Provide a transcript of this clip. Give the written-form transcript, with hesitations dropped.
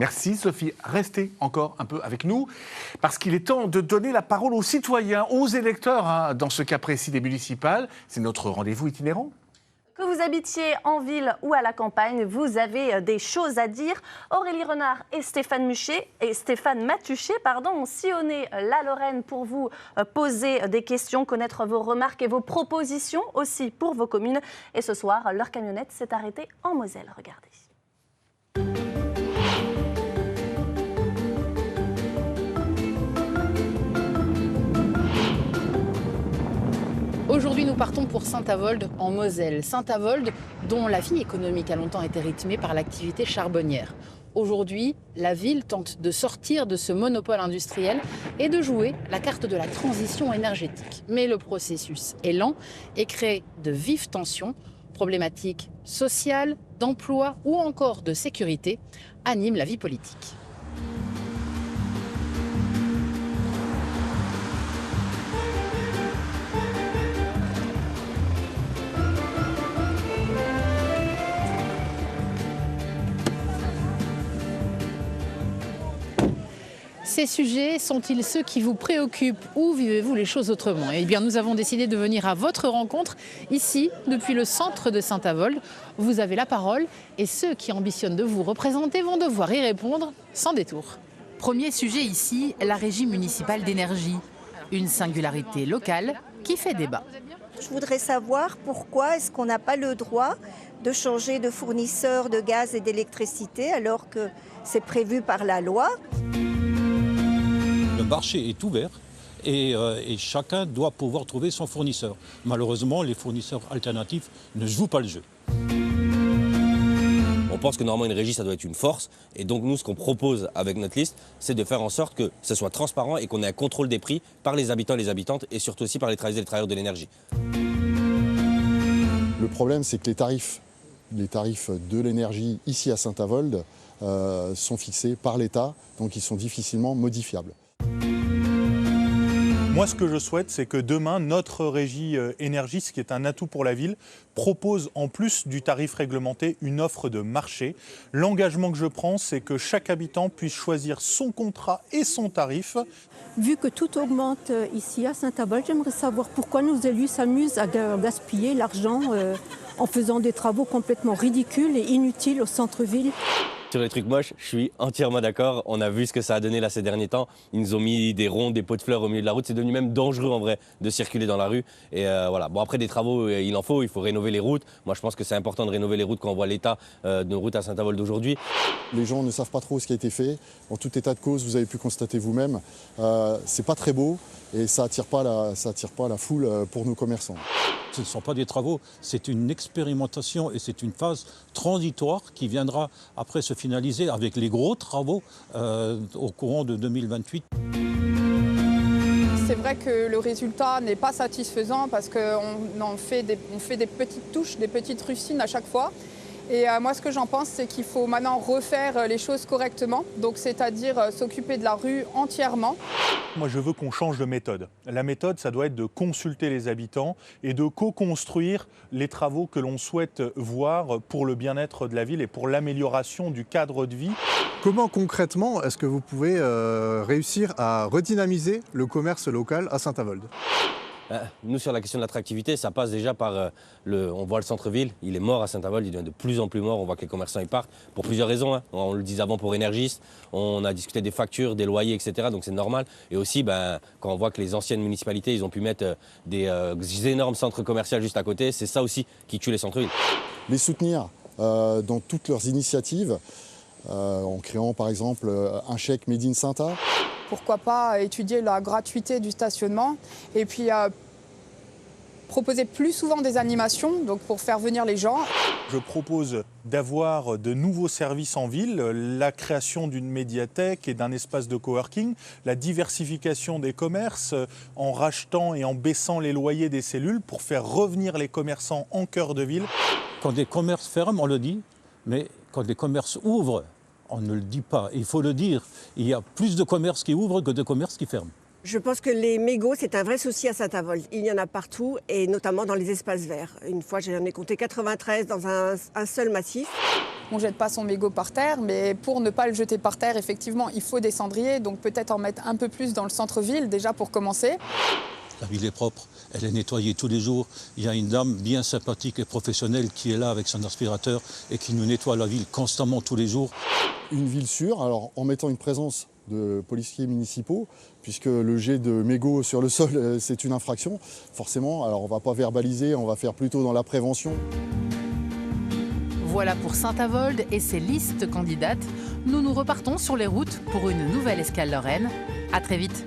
Merci Sophie. Restez encore un peu avec nous, parce qu'il est temps de donner la parole aux citoyens, aux électeurs, dans ce cas précis des municipales. C'est notre rendez-vous itinérant. Que vous habitiez en ville ou à la campagne, vous avez des choses à dire. Aurélie Renard et Stéphane Matuchet ont sillonné la Lorraine pour vous poser des questions, connaître vos remarques et vos propositions aussi pour vos communes. Et ce soir, leur camionnette s'est arrêtée en Moselle. Regardez. Aujourd'hui, nous partons pour Saint-Avold, en Moselle. Saint-Avold, dont la vie économique a longtemps été rythmée par l'activité charbonnière. Aujourd'hui, la ville tente de sortir de ce monopole industriel et de jouer la carte de la transition énergétique. Mais le processus est lent et crée de vives tensions. Problématiques sociales, d'emploi ou encore de sécurité animent la vie politique. Ces sujets sont-ils ceux qui vous préoccupent ou vivez-vous les choses autrement? Eh bien, nous avons décidé de venir à votre rencontre ici, depuis le centre de Saint-Avold. Vous avez la parole et ceux qui ambitionnent de vous représenter vont devoir y répondre sans détour. Premier sujet ici, la régie municipale d'énergie. Une singularité locale qui fait débat. Je voudrais savoir pourquoi est-ce qu'on n'a pas le droit de changer de fournisseur de gaz et d'électricité alors que c'est prévu par la loi. Le marché est ouvert et chacun doit pouvoir trouver son fournisseur. Malheureusement, les fournisseurs alternatifs ne jouent pas le jeu. On pense que normalement une régie, ça doit être une force. Et donc nous, ce qu'on propose avec notre liste, c'est de faire en sorte que ce soit transparent et qu'on ait un contrôle des prix par les habitants et les habitantes et surtout aussi par les travailleurs et les travailleurs de l'énergie. Le problème, c'est que les tarifs de l'énergie ici à Saint-Avold sont fixés par l'État, donc ils sont difficilement modifiables. Moi, ce que je souhaite, c'est que demain, notre régie énergie, ce qui est un atout pour la ville, propose en plus du tarif réglementé une offre de marché. L'engagement que je prends, c'est que chaque habitant puisse choisir son contrat et son tarif. Vu que tout augmente ici à Saint-Avold, j'aimerais savoir pourquoi nos élus s'amusent à gaspiller l'argent en faisant des travaux complètement ridicules et inutiles au centre-ville. Sur les trucs moches, je suis entièrement d'accord. On a vu ce que ça a donné là ces derniers temps. Ils nous ont mis des ronds, des pots de fleurs au milieu de la route. C'est devenu même dangereux en vrai de circuler dans la rue. Et voilà. Bon, après des travaux, il en faut. Il faut rénover les routes. Moi, je pense que c'est important de rénover les routes quand on voit l'état de nos routes à Saint-Avold d'aujourd'hui. Les gens ne savent pas trop ce qui a été fait. En tout état de cause, vous avez pu constater vous-même, c'est pas très beau et ça attire pas la foule pour nos commerçants. Ce ne sont pas des travaux, c'est une expérimentation et c'est une phase transitoire qui viendra après se finaliser avec les gros travaux au courant de 2028. C'est vrai que le résultat n'est pas satisfaisant parce qu'on fait des petites touches, des petites rustines à chaque fois. Et moi, ce que j'en pense, c'est qu'il faut maintenant refaire les choses correctement, donc c'est-à-dire s'occuper de la rue entièrement. Moi, je veux qu'on change de méthode. La méthode, ça doit être de consulter les habitants et de co-construire les travaux que l'on souhaite voir pour le bien-être de la ville et pour l'amélioration du cadre de vie. Comment concrètement est-ce que vous pouvez réussir à redynamiser le commerce local à Saint-Avold ? Nous, sur la question de l'attractivité, ça passe déjà par on voit le centre-ville, il est mort à Saint-Avold, il devient de plus en plus mort, on voit que les commerçants ils partent pour plusieurs raisons. Hein. On le disait avant pour Énergis, on a discuté des factures, des loyers, etc. Donc c'est normal. Et aussi, quand on voit que les anciennes municipalités, ils ont pu mettre des énormes centres commerciaux juste à côté, c'est ça aussi qui tue les centres-villes. Les soutenir dans toutes leurs initiatives, en créant par exemple un chèque Made in Saint-A. Pourquoi pas étudier la gratuité du stationnement et puis proposer plus souvent des animations donc pour faire venir les gens. Je propose d'avoir de nouveaux services en ville, la création d'une médiathèque et d'un espace de coworking, la diversification des commerces en rachetant et en baissant les loyers des cellules pour faire revenir les commerçants en cœur de ville. Quand des commerces ferment, on le dit, mais quand des commerces ouvrent, on ne le dit pas. Il faut le dire, il y a plus de commerces qui ouvrent que de commerces qui ferment. Je pense que les mégots, c'est un vrai souci à Saint-Avold. Il y en a partout et notamment dans les espaces verts. Une fois, j'en ai compté 93 dans un seul massif. on ne jette pas son mégot par terre, mais pour ne pas le jeter par terre, effectivement, il faut des cendriers, donc peut-être en mettre un peu plus dans le centre-ville, déjà pour commencer. La ville est propre, elle est nettoyée tous les jours. Il y a une dame bien sympathique et professionnelle qui est là avec son aspirateur et qui nous nettoie la ville constamment tous les jours. Une ville sûre, alors en mettant une présence de policiers municipaux, puisque le jet de mégots sur le sol, c'est une infraction. Forcément, alors on ne va pas verbaliser, on va faire plutôt dans la prévention. Voilà pour Saint-Avold et ses listes candidates. Nous repartons sur les routes pour une nouvelle escale lorraine. À très vite.